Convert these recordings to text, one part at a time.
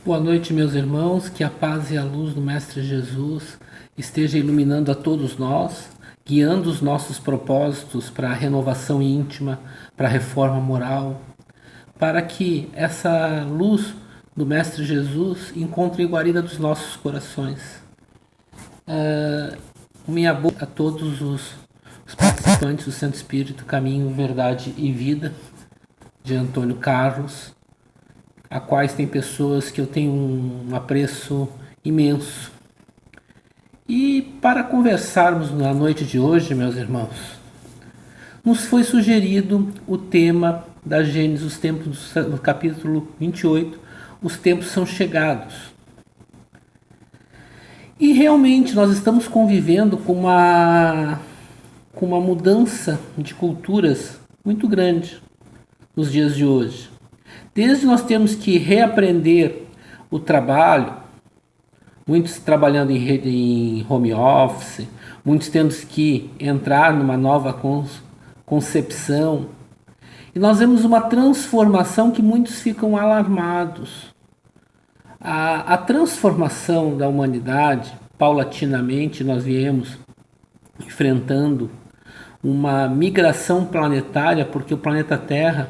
Boa noite, meus irmãos, que a paz e a luz do Mestre Jesus esteja iluminando a todos nós, guiando os nossos propósitos para a renovação íntima, para a reforma moral, para que essa luz do Mestre Jesus encontre guarida dos nossos corações. Minha boa a todos os participantes do Santo Espírito, Caminho, Verdade e Vida, de Antônio Carlos, a quais tem pessoas que eu tenho um apreço imenso. E para conversarmos na noite de hoje, meus irmãos, nos foi sugerido o tema da Gênesis, os tempos do capítulo 28, os tempos são chegados. E realmente nós estamos convivendo com uma mudança de culturas muito grande nos dias de hoje. Desde nós temos que reaprender o trabalho, muitos trabalhando em home office, muitos tendo que entrar numa nova concepção. E nós vemos uma transformação que muitos ficam alarmados. A transformação da humanidade, paulatinamente, nós viemos enfrentando uma migração planetária, porque o planeta Terra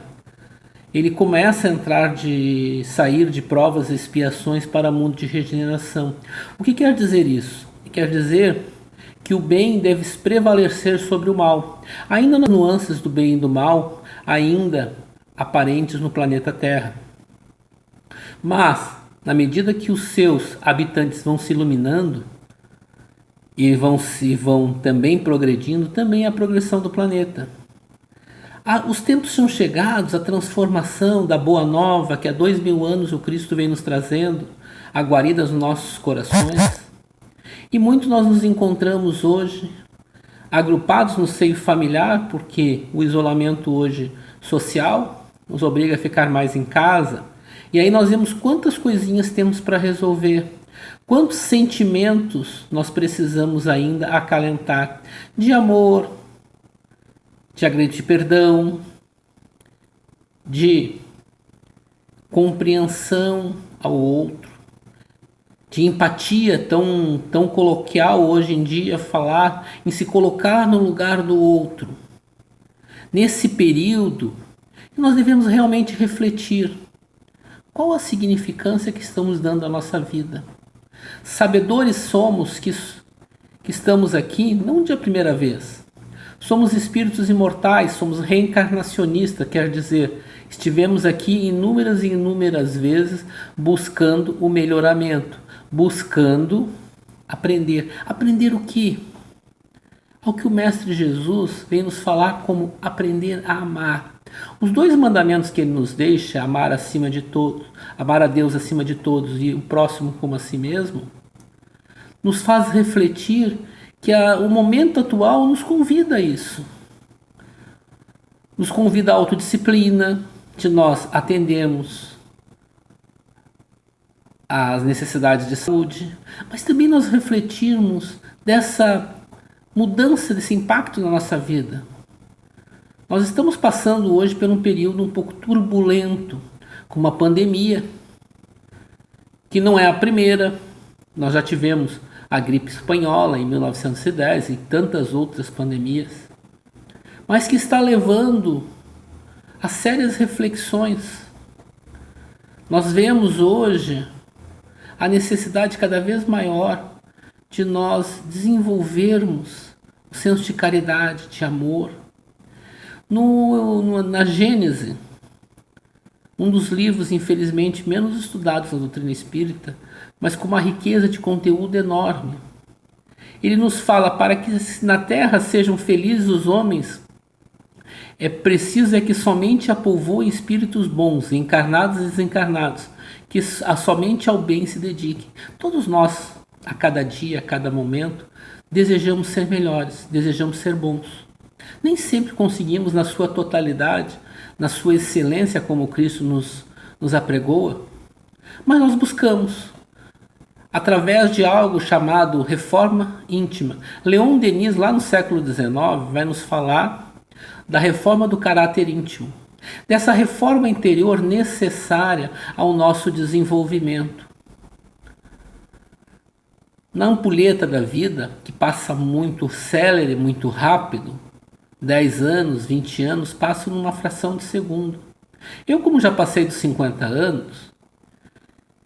ele começa a sair de provas e expiações para o mundo de regeneração. O que quer dizer isso? Quer dizer que o bem deve prevalecer sobre o mal. Ainda nas nuances do bem e do mal, ainda aparentes no planeta Terra. Mas, na medida que os seus habitantes vão se iluminando e vão também progredindo, também a progressão do planeta. Os tempos são chegados, a transformação da Boa Nova, que há 2000 anos o Cristo vem nos trazendo, a guarida dos nossos corações. E muito nós nos encontramos hoje, agrupados no seio familiar, porque o isolamento hoje social nos obriga a ficar mais em casa. E aí nós vemos quantas coisinhas temos para resolver, quantos sentimentos nós precisamos ainda acalentar, de amor, de perdão, de compreensão ao outro, de empatia, tão coloquial hoje em dia falar em se colocar no lugar do outro. Nesse período, nós devemos realmente refletir qual a significância que estamos dando à nossa vida. Sabedores somos que estamos aqui não de a primeira vez. Somos espíritos imortais, somos reencarnacionistas, quer dizer, estivemos aqui inúmeras e inúmeras vezes buscando o melhoramento, buscando aprender. Aprender o quê? Ao que o Mestre Jesus vem nos falar como aprender a amar. Os 2 mandamentos que ele nos deixa, amar acima de todos, amar a Deus acima de todos e o próximo como a si mesmo, nos faz refletir que o momento atual nos convida a isso. Nos convida à autodisciplina, de nós atendermos às necessidades de saúde, mas também nós refletirmos dessa mudança, desse impacto na nossa vida. Nós estamos passando hoje por um período um pouco turbulento, com uma pandemia, que não é a primeira. Nós já tivemos a gripe espanhola em 1910 e tantas outras pandemias, mas que está levando a sérias reflexões. Nós vemos hoje a necessidade cada vez maior de nós desenvolvermos o senso de caridade, de amor. Na Gênese, um dos livros, infelizmente, menos estudados na doutrina espírita, mas com uma riqueza de conteúdo enorme. Ele nos fala, para que na Terra sejam felizes os homens, é preciso que somente a povoem espíritos bons, encarnados e desencarnados, que somente ao bem se dediquem. Todos nós, a cada dia, a cada momento, desejamos ser melhores, desejamos ser bons. Nem sempre conseguimos na sua totalidade, na sua excelência como Cristo nos apregoa, mas nós buscamos, através de algo chamado reforma íntima. Leon Denis, lá no século XIX, vai nos falar da reforma do caráter íntimo. dessa reforma interior necessária ao nosso desenvolvimento. Na ampulheta da vida, que passa muito célere, muito rápido, 10 anos, 20 anos passam numa fração de segundo. Eu, como já passei dos 50 anos,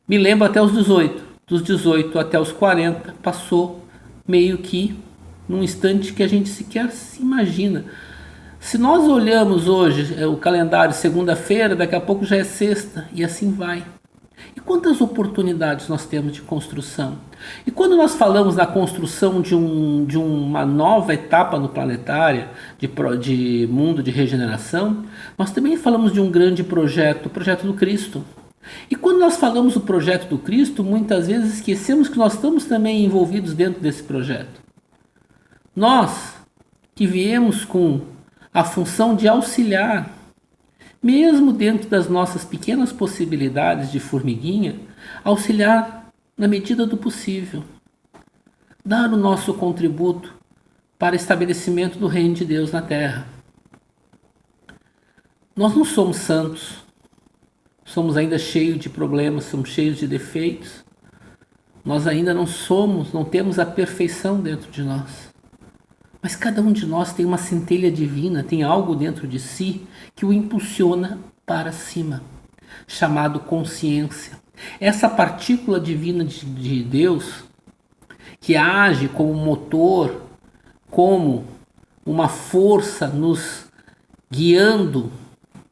me lembro até os 18. Dos 18 até os 40 passou meio que num instante que a gente sequer se imagina. Se nós olhamos hoje o calendário, segunda-feira, daqui a pouco já é sexta, e assim vai. E quantas oportunidades nós temos de construção? E quando nós falamos na construção de uma nova etapa no planetário, de mundo de regeneração, nós também falamos de um grande projeto, o projeto do Cristo. E quando nós falamos do projeto do Cristo, muitas vezes esquecemos que nós estamos também envolvidos dentro desse projeto. Nós que viemos com a função de auxiliar, mesmo dentro das nossas pequenas possibilidades de formiguinha, auxiliar na medida do possível, dar o nosso contributo para o estabelecimento do reino de Deus na Terra. Nós não somos santos, somos ainda cheios de problemas, somos cheios de defeitos, nós ainda não temos a perfeição dentro de nós. Mas cada um de nós tem uma centelha divina, tem algo dentro de si que o impulsiona para cima, chamado consciência. Essa partícula divina de Deus, que age como motor, como uma força nos guiando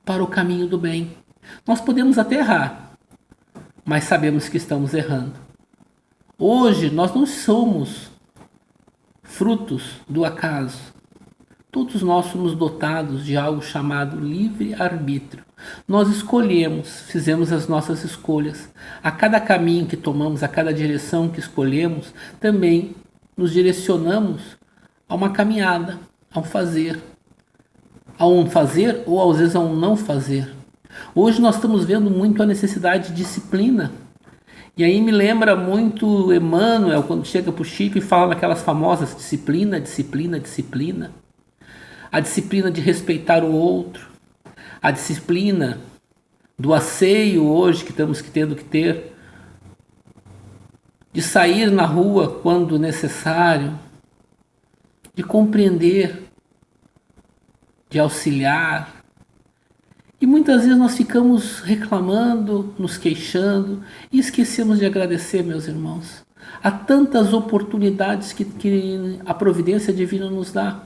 para o caminho do bem. Nós podemos até errar, mas sabemos que estamos errando. Hoje nós não somos frutos do acaso. Todos nós somos dotados de algo chamado livre-arbítrio. Nós escolhemos, fizemos as nossas escolhas. A cada caminho que tomamos, a cada direção que escolhemos, também nos direcionamos a uma caminhada, a um fazer ou às vezes a um não fazer. Hoje nós estamos vendo muito a necessidade de disciplina. E aí me lembra muito Emmanuel, quando chega para o Chico e fala naquelas famosas disciplina, disciplina, disciplina. A disciplina de respeitar o outro. A disciplina do asseio hoje que estamos tendo que ter. De sair na rua quando necessário. De compreender. De auxiliar. E muitas vezes nós ficamos reclamando, nos queixando e esquecemos de agradecer, meus irmãos. Há tantas oportunidades que a providência divina nos dá.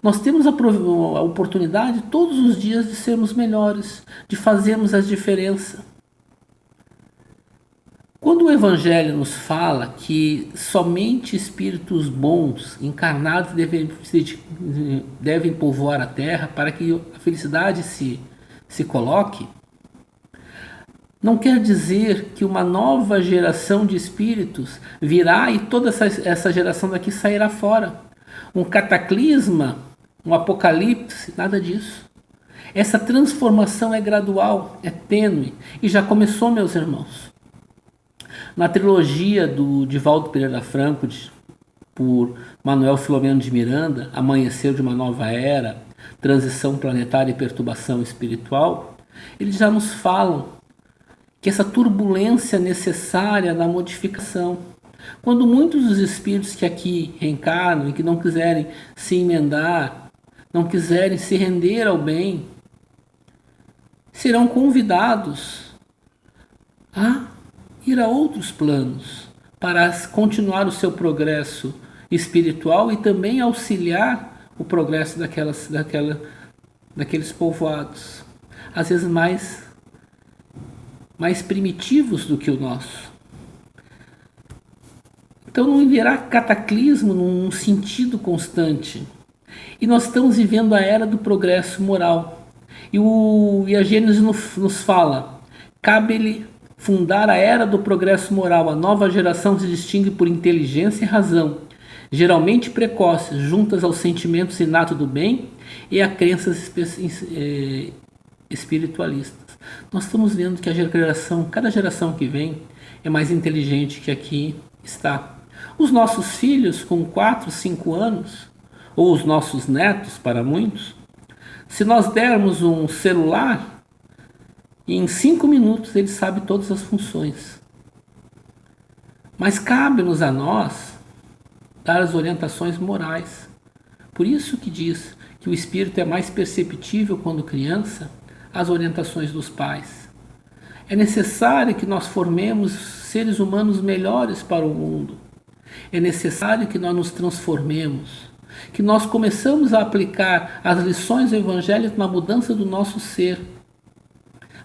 Nós temos a oportunidade todos os dias de sermos melhores, de fazermos a diferença. Quando o Evangelho nos fala que somente espíritos bons, encarnados, devem povoar a Terra para que a felicidade se coloque, não quer dizer que uma nova geração de espíritos virá e toda essa geração daqui sairá fora. Um cataclisma, um apocalipse, nada disso. Essa transformação é gradual, é tênue e já começou, meus irmãos. Na trilogia do Divaldo Pereira Franco, por Manuel Filomeno de Miranda, Amanhecer de uma Nova Era, Transição Planetária e Perturbação Espiritual, eles já nos falam que essa turbulência necessária na modificação, quando muitos dos espíritos que aqui reencarnam e que não quiserem se emendar, não quiserem se render ao bem, serão convidados a ir a outros planos para continuar o seu progresso espiritual e também auxiliar o progresso daqueles povoados, às vezes mais primitivos do que o nosso. Então não haverá cataclismo num sentido constante. E nós estamos vivendo a era do progresso moral. E a Gênesis nos fala, cabe-lhe fundar a era do progresso moral. A nova geração se distingue por inteligência e razão, geralmente precoces, juntas aos sentimentos inatos do bem e a crenças espiritualistas. Nós estamos vendo que cada geração que vem é mais inteligente que aqui está. Os nossos filhos com 4, 5 anos, ou os nossos netos para muitos, Se nós dermos um celular, em 5 minutos ele sabe todas as funções. Mas cabe-nos a nós dar as orientações morais. Por isso que diz que o espírito é mais perceptível quando criança às orientações dos pais. É necessário que nós formemos seres humanos melhores para o mundo. É necessário que nós nos transformemos, que nós começamos a aplicar as lições do Evangelho na mudança do nosso ser.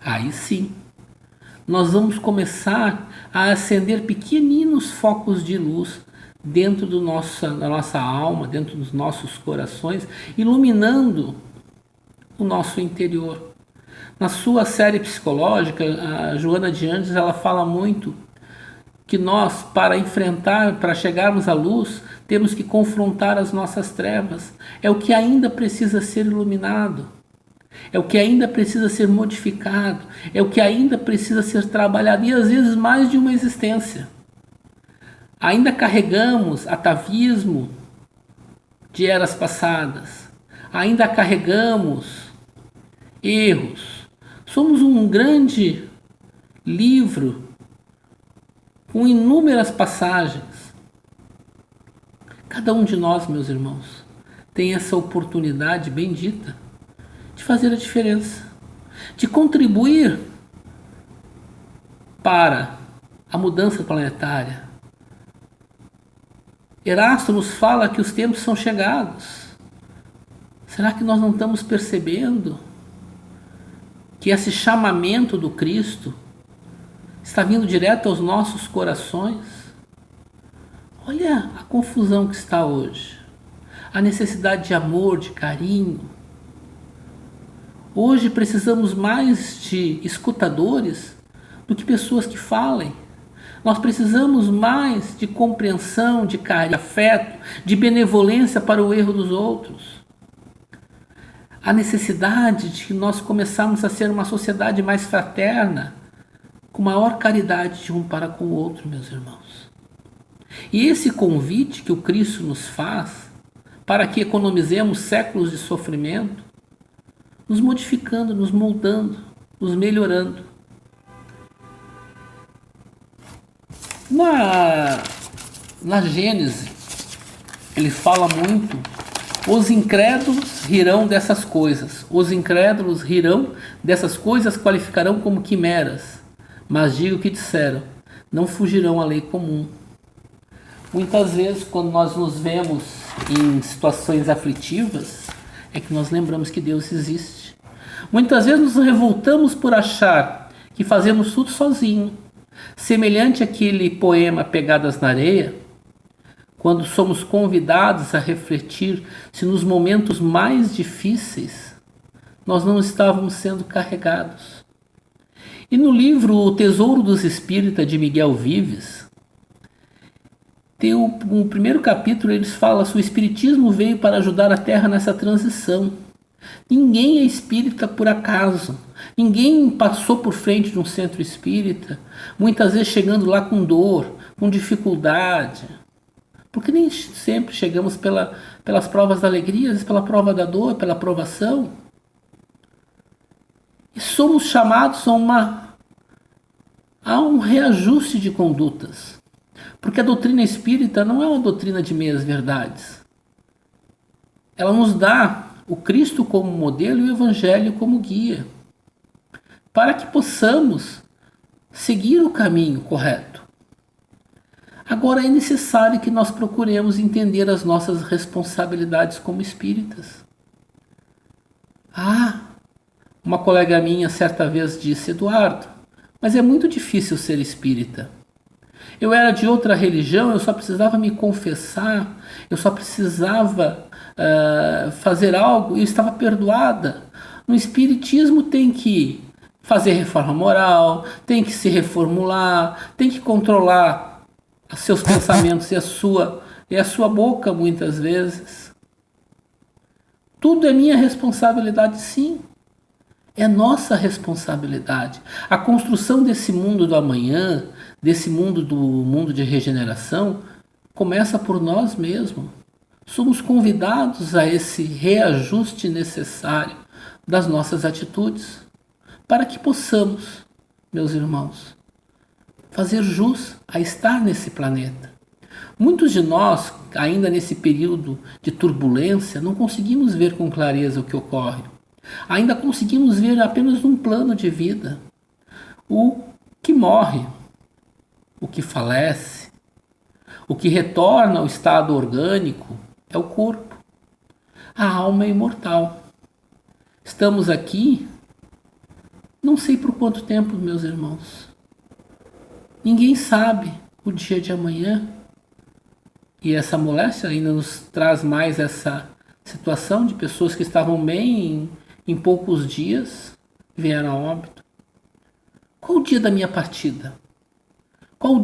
Aí sim, nós vamos começar a acender pequeninos focos de luz dentro da nossa alma, dentro dos nossos corações, iluminando o nosso interior. Na sua série psicológica, a Joana de Andes, ela fala muito que nós, para chegarmos à luz, temos que confrontar as nossas trevas. É o que ainda precisa ser iluminado. É o que ainda precisa ser modificado. É o que ainda precisa ser trabalhado. E às vezes mais de uma existência. Ainda carregamos atavismo de eras passadas. Ainda carregamos erros. Somos um grande livro com inúmeras passagens. Cada um de nós, meus irmãos, tem essa oportunidade bendita de fazer a diferença, de contribuir para a mudança planetária. Erasto nos fala que os tempos são chegados. Será que nós não estamos percebendo que esse chamamento do Cristo está vindo direto aos nossos corações? Olha a confusão que está hoje. A necessidade de amor, de carinho. Hoje precisamos mais de escutadores do que pessoas que falem. Nós precisamos mais de compreensão, de carinho, de afeto, de benevolência para o erro dos outros. A necessidade de que nós começarmos a ser uma sociedade mais fraterna, com maior caridade de um para com o outro, meus irmãos. E esse convite que o Cristo nos faz, para que economizemos séculos de sofrimento, nos modificando, nos moldando, nos melhorando. Na Gênese, ele fala muito: os incrédulos rirão dessas coisas, os incrédulos rirão dessas coisas, qualificarão como quimeras, mas digo o que disseram, não fugirão à lei comum. Muitas vezes, quando nós nos vemos em situações aflitivas, é que nós lembramos que Deus existe. Muitas vezes nos revoltamos por achar que fazemos tudo sozinho, semelhante àquele poema Pegadas na Areia, quando somos convidados a refletir se nos momentos mais difíceis nós não estávamos sendo carregados. E no livro O Tesouro dos Espíritas, de Miguel Vives, tem um primeiro capítulo, eles falam que o Espiritismo veio para ajudar a Terra nessa transição. Ninguém é espírita por acaso. Ninguém passou por frente de um centro espírita, muitas vezes chegando lá com dor, com dificuldade. Porque nem sempre chegamos pelas provas da alegria, às vezes pela prova da dor, pela provação. E somos chamados a um reajuste de condutas. Porque a doutrina espírita não é uma doutrina de meias verdades. Ela nos dá o Cristo como modelo e o Evangelho como guia, para que possamos seguir o caminho correto. Agora é necessário que nós procuremos entender as nossas responsabilidades como espíritas. Uma colega minha certa vez disse: Eduardo, mas é muito difícil ser espírita. Eu era de outra religião, eu só precisava me confessar, eu só precisava fazer algo e eu estava perdoada. No espiritismo tem que fazer reforma moral, tem que se reformular, tem que controlar os seus pensamentos e a sua boca muitas vezes. Tudo é minha responsabilidade, sim. É nossa responsabilidade. A construção desse mundo do amanhã, desse mundo de regeneração, começa por nós mesmos. Somos convidados a esse reajuste necessário das nossas atitudes, para que possamos, meus irmãos, fazer jus a estar nesse planeta. Muitos de nós, ainda nesse período de turbulência, não conseguimos ver com clareza o que ocorre. Ainda conseguimos ver apenas um plano de vida. O que morre, o que falece, o que retorna ao estado orgânico é o corpo. A alma é imortal. Estamos aqui, não sei por quanto tempo, meus irmãos. Ninguém sabe o dia de amanhã. E essa moléstia ainda nos traz mais essa situação de pessoas que estavam bem em poucos dias vieram a óbito. Qual o dia da minha partida? Qual?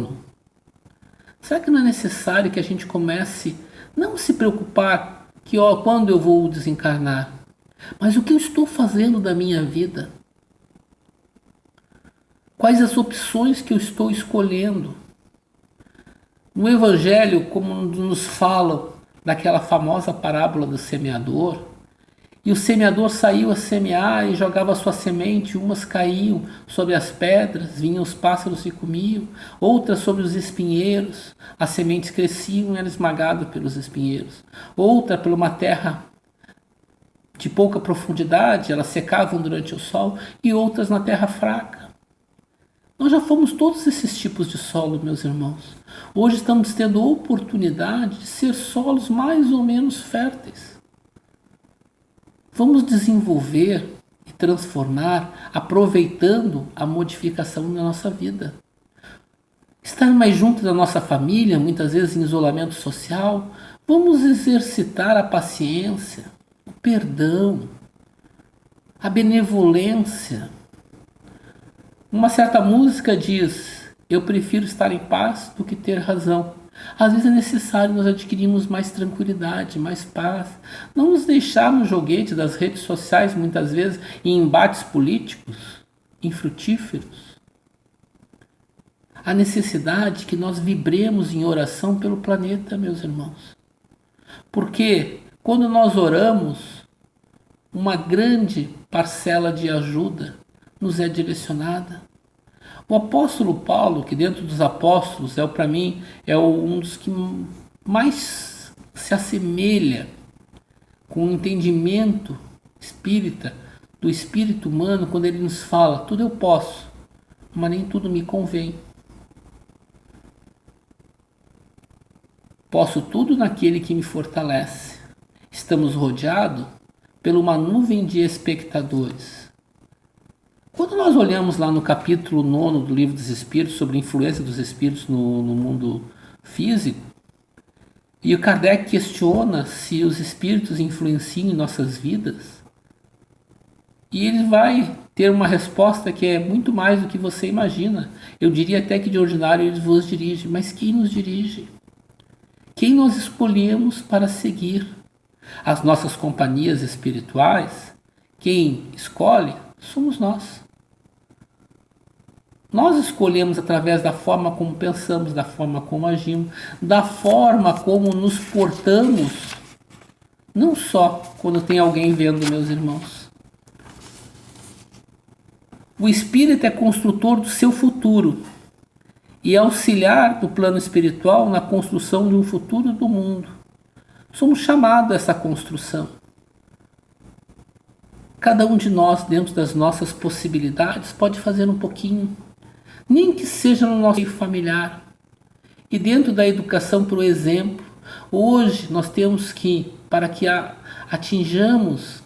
Será que não é necessário que a gente comece não se preocupar que quando eu vou desencarnar, mas o que eu estou fazendo da minha vida? Quais as opções que eu estou escolhendo? No Evangelho, como nos falam daquela famosa parábola do semeador, e o semeador saiu a semear e jogava sua semente, umas caíam sobre as pedras, vinham os pássaros e comiam, outras sobre os espinheiros, as sementes cresciam e eram esmagadas pelos espinheiros, outra por uma terra de pouca profundidade, elas secavam durante o sol, e outras na terra fraca. Nós já fomos todos esses tipos de solo, meus irmãos. Hoje estamos tendo a oportunidade de ser solos mais ou menos férteis. Vamos desenvolver e transformar, aproveitando a modificação da nossa vida. Estar mais junto da nossa família, muitas vezes em isolamento social. Vamos exercitar a paciência, o perdão, a benevolência. Uma certa música diz: eu prefiro estar em paz do que ter razão. Às vezes é necessário nós adquirirmos mais tranquilidade, mais paz. Não nos deixar no joguete das redes sociais, muitas vezes, em embates políticos, infrutíferos. A necessidade que nós vibremos em oração pelo planeta, meus irmãos. Porque quando nós oramos, uma grande parcela de ajuda nos é direcionada. O apóstolo Paulo, que dentro dos apóstolos para mim um dos que mais se assemelha com o entendimento espírita do espírito humano, quando ele nos fala: tudo eu posso, mas nem tudo me convém. Posso tudo naquele que me fortalece. Estamos rodeados por uma nuvem de espectadores. Quando nós olhamos lá no capítulo 9 do Livro dos Espíritos, sobre a influência dos espíritos no mundo físico, e o Kardec questiona se os espíritos influenciam em nossas vidas, e ele vai ter uma resposta que é muito mais do que você imagina. Eu diria até que de ordinário ele vos dirige, mas quem nos dirige? Quem nós escolhemos para seguir? As nossas companhias espirituais, quem escolhe somos nós. Nós escolhemos através da forma como pensamos, da forma como agimos, da forma como nos portamos, não só quando tem alguém vendo, meus irmãos. O espírito é construtor do seu futuro e auxiliar do plano espiritual na construção de um futuro do mundo. Somos chamados a essa construção. Cada um de nós, dentro das nossas possibilidades, pode fazer um pouquinho, nem que seja no nosso meio familiar. E dentro da educação por exemplo, hoje nós temos que, para que atinjamos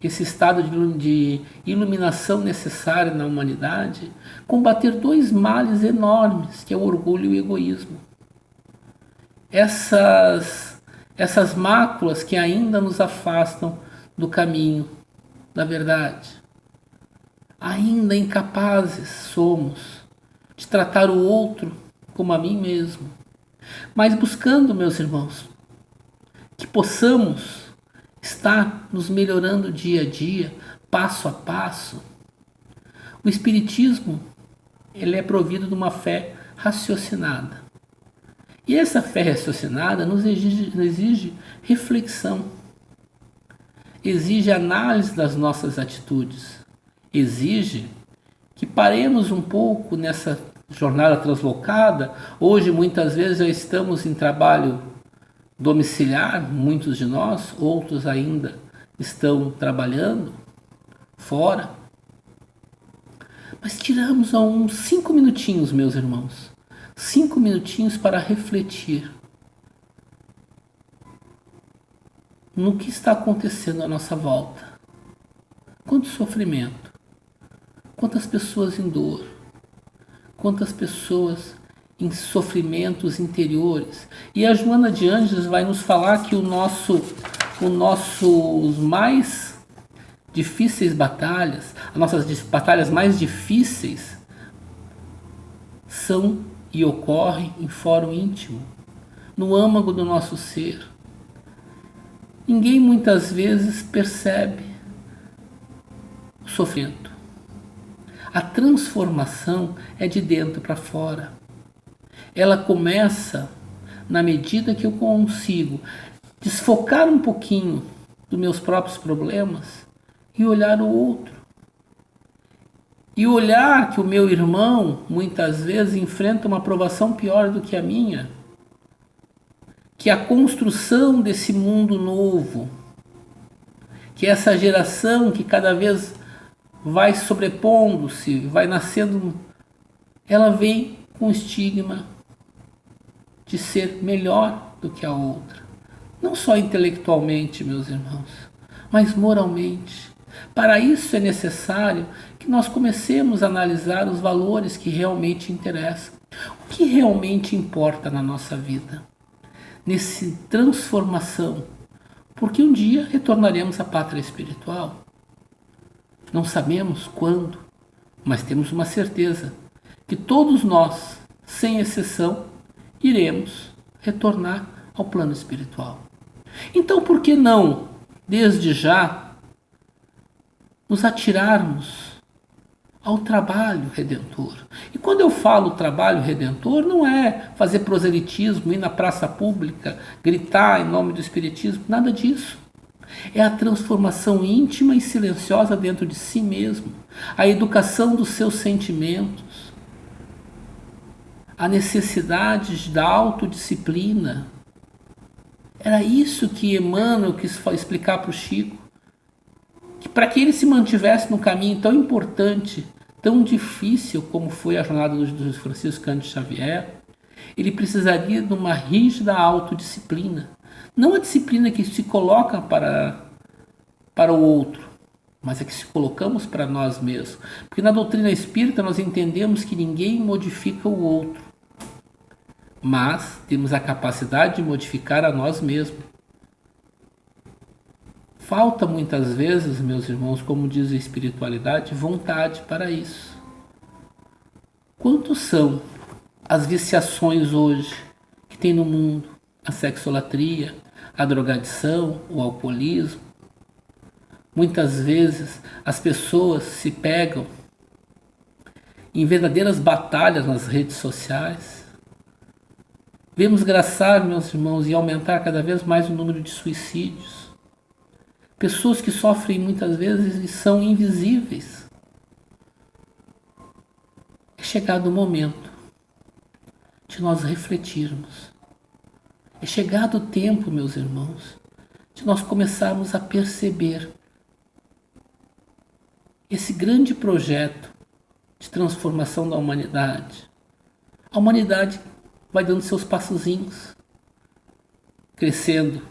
esse estado de iluminação necessária na humanidade, combater dois males enormes, que é o orgulho e o egoísmo. Essas máculas que ainda nos afastam do caminho da verdade. Ainda incapazes somos de tratar o outro como a mim mesmo. Mas buscando, meus irmãos, que possamos estar nos melhorando dia a dia, passo a passo. O Espiritismo, ele é provido de uma fé raciocinada. E essa fé raciocinada nos exige reflexão. exige análise das nossas atitudes, exige que paremos um pouco nessa jornada translocada. Hoje, muitas vezes, já estamos em trabalho domiciliar, muitos de nós, outros ainda estão trabalhando fora. Mas tiramos uns 5 minutinhos, meus irmãos, 5 minutinhos para refletir no que está acontecendo à nossa volta. Quanto sofrimento, quantas pessoas em dor, quantas pessoas em sofrimentos interiores. E a Joana de Ângeles vai nos falar que os nossos mais difíceis batalhas, as nossas batalhas mais difíceis são e ocorrem em fórum íntimo, no âmago do nosso ser. Ninguém muitas vezes percebe o sofrimento. A transformação é de dentro para fora. Ela começa na medida que eu consigo desfocar um pouquinho dos meus próprios problemas e olhar o outro. E olhar que o meu irmão muitas vezes enfrenta uma provação pior do que a minha. Que a construção desse mundo novo, que essa geração que cada vez vai sobrepondo-se, vai nascendo, ela vem com o estigma de ser melhor do que a outra. Não só intelectualmente, meus irmãos, mas moralmente. Para isso é necessário que nós comecemos a analisar os valores que realmente interessam. O que realmente importa na nossa vida. Nessa transformação. Porque um dia retornaremos à pátria espiritual. Não sabemos quando, mas temos uma certeza que todos nós, sem exceção, iremos retornar ao plano espiritual. Então, por que não, desde já, nos atirarmos ao trabalho redentor? E quando eu falo trabalho redentor, não é fazer proselitismo, ir na praça pública, gritar em nome do espiritismo, nada disso. É a transformação íntima e silenciosa dentro de si mesmo, a educação dos seus sentimentos, a necessidade da autodisciplina. Era isso que Emmanuel quis explicar para o Chico, que para que ele se mantivesse no caminho tão importante, tão difícil como foi a jornada do Francisco Cândido Xavier, ele precisaria de uma rígida autodisciplina. Não a disciplina que se coloca para o outro, mas a que se colocamos para nós mesmos. Porque na doutrina espírita nós entendemos que ninguém modifica o outro, mas temos a capacidade de modificar a nós mesmos. Falta muitas vezes, meus irmãos, como diz a espiritualidade, vontade para isso. Quantos são as viciações hoje que tem no mundo? A sexolatria, a drogadição, o alcoolismo. Muitas vezes as pessoas se pegam em verdadeiras batalhas nas redes sociais. Vemos graçar, meus irmãos, e aumentar cada vez mais o número de suicídios. Pessoas que sofrem muitas vezes e são invisíveis. É chegado o momento de nós refletirmos. É chegado o tempo, meus irmãos, de nós começarmos a perceber esse grande projeto de transformação da humanidade. A humanidade vai dando seus passozinhos, crescendo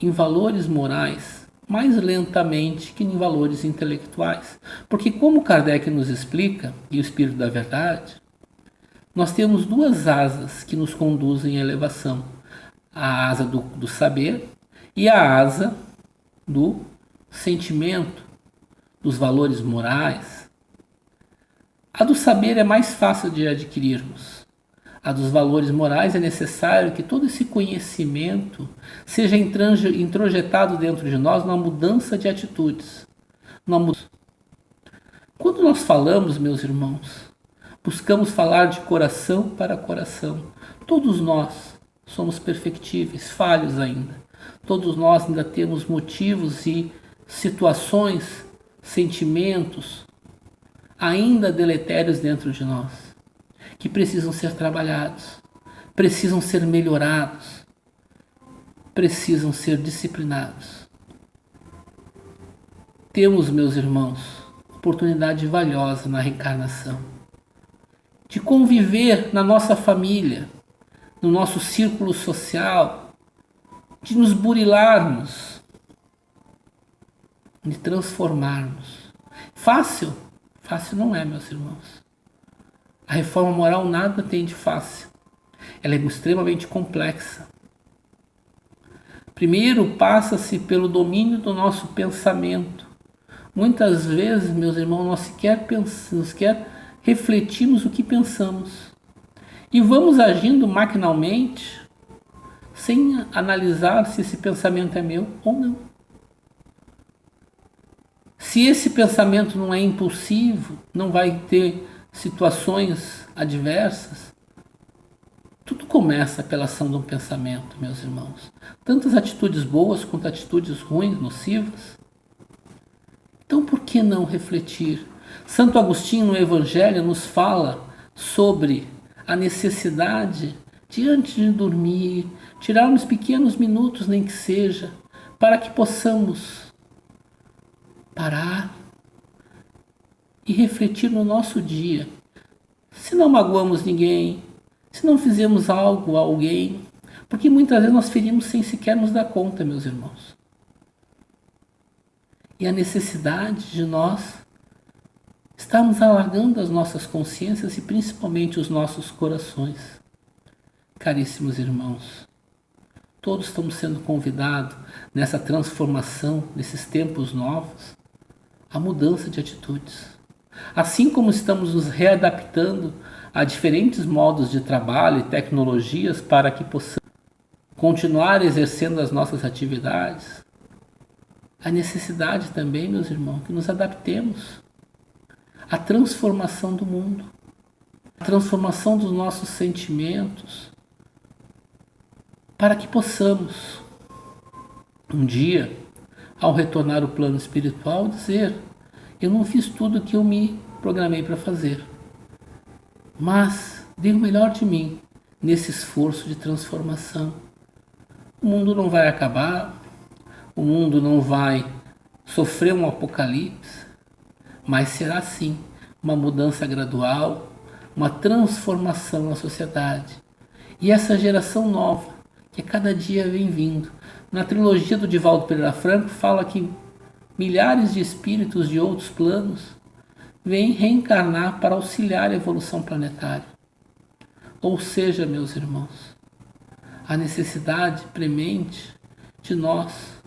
em valores morais mais lentamente que em valores intelectuais. Porque como Kardec nos explica, e o Espírito da Verdade, nós temos duas asas que nos conduzem à elevação. A asa do saber e a asa do sentimento, dos valores morais. A do saber é mais fácil de adquirirmos. A dos valores morais é necessário que todo esse conhecimento seja introjetado dentro de nós numa mudança de atitudes. Quando nós falamos, meus irmãos, buscamos falar de coração para coração. Todos nós somos perfectíveis, falhos ainda. Todos nós ainda temos motivos e situações, sentimentos ainda deletérios dentro de nós, que precisam ser trabalhados, precisam ser melhorados, precisam ser disciplinados. Temos, meus irmãos, oportunidade valiosa na reencarnação de conviver na nossa família, no nosso círculo social, de nos burilarmos, de transformarmos. Fácil? Fácil não é, meus irmãos. A reforma moral nada tem de fácil. Ela é extremamente complexa. Primeiro, passa-se pelo domínio do nosso pensamento. Muitas vezes, meus irmãos, nós sequer refletimos o que pensamos. E vamos agindo maquinalmente, sem analisar se esse pensamento é meu ou não. Se esse pensamento não é impulsivo, não vai ter situações adversas, tudo começa pela ação de um pensamento, meus irmãos. Tantas atitudes boas quanto atitudes ruins, nocivas. Então, por que não refletir? Santo Agostinho, no Evangelho, nos fala sobre a necessidade de, antes de dormir, tirar uns pequenos minutos, nem que seja, para que possamos parar e refletir no nosso dia. Se não magoamos ninguém, se não fizemos algo a alguém, porque muitas vezes nós ferimos sem sequer nos dar conta, meus irmãos. E a necessidade de nós estarmos alargando as nossas consciências e principalmente os nossos corações. Caríssimos irmãos, todos estamos sendo convidados nessa transformação, nesses tempos novos, a mudança de atitudes. Assim como estamos nos readaptando a diferentes modos de trabalho e tecnologias para que possamos continuar exercendo as nossas atividades, a necessidade também, meus irmãos, que nos adaptemos à transformação do mundo, à transformação dos nossos sentimentos, para que possamos, um dia, ao retornar ao plano espiritual, dizer: eu não fiz tudo o que eu me programei para fazer, mas dei o melhor de mim nesse esforço de transformação. O mundo não vai acabar, o mundo não vai sofrer um apocalipse, mas será sim uma mudança gradual, uma transformação na sociedade. E essa geração nova, que a cada dia vem vindo, na trilogia do Divaldo Pereira Franco, fala que milhares de espíritos de outros planos vêm reencarnar para auxiliar a evolução planetária. Ou seja, meus irmãos, a necessidade premente de nós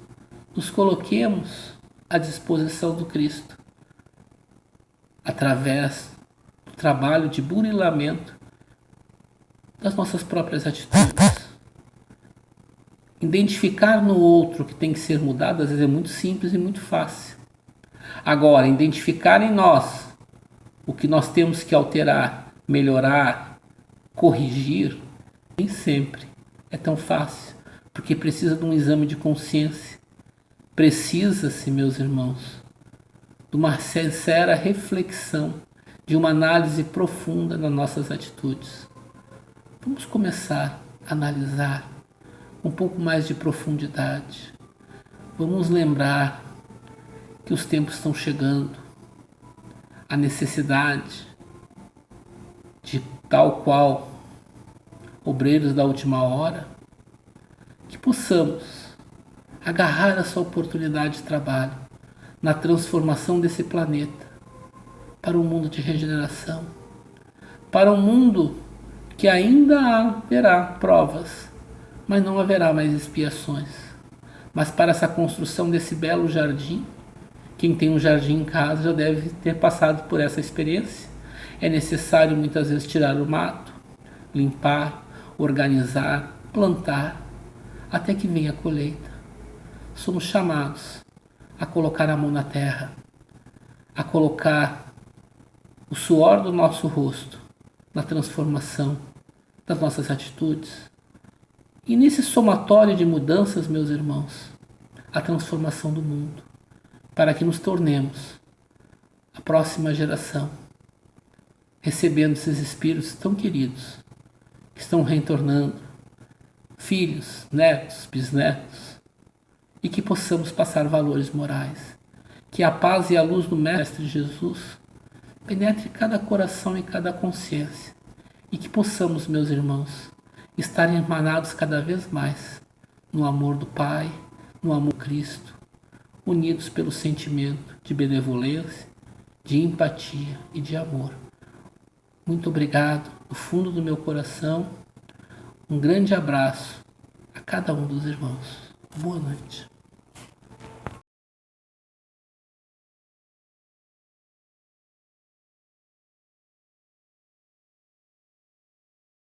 nos coloquemos à disposição do Cristo, através do trabalho de burilamento das nossas próprias atitudes. Identificar no outro que tem que ser mudado, às vezes é muito simples e muito fácil. Agora, identificar em nós o que nós temos que alterar, melhorar, corrigir, nem sempre é tão fácil, porque precisa de um exame de consciência. Precisa-se, meus irmãos, de uma sincera reflexão, de uma análise profunda nas nossas atitudes. Vamos começar a analisar um pouco mais de profundidade. Vamos lembrar que os tempos estão chegando, a necessidade de, tal qual obreiros da última hora, que possamos agarrar essa oportunidade de trabalho na transformação desse planeta para um mundo de regeneração, para um mundo que ainda haverá provas, mas não haverá mais expiações. Mas para essa construção desse belo jardim, quem tem um jardim em casa já deve ter passado por essa experiência. É necessário muitas vezes tirar o mato, limpar, organizar, plantar, até que venha a colheita. Somos chamados a colocar a mão na terra, a colocar o suor do nosso rosto na transformação das nossas atitudes E nesse somatório de mudanças, meus irmãos, a transformação do mundo, para que nos tornemos a próxima geração, recebendo esses espíritos tão queridos, que estão retornando, filhos, netos, bisnetos, e que possamos passar valores morais, que a paz e a luz do Mestre Jesus penetre cada coração e cada consciência, e que possamos, meus irmãos, estar emanados cada vez mais no amor do Pai, no amor de Cristo, unidos pelo sentimento de benevolência, de empatia e de amor. Muito obrigado, do fundo do meu coração. Um grande abraço a cada um dos irmãos. Boa noite.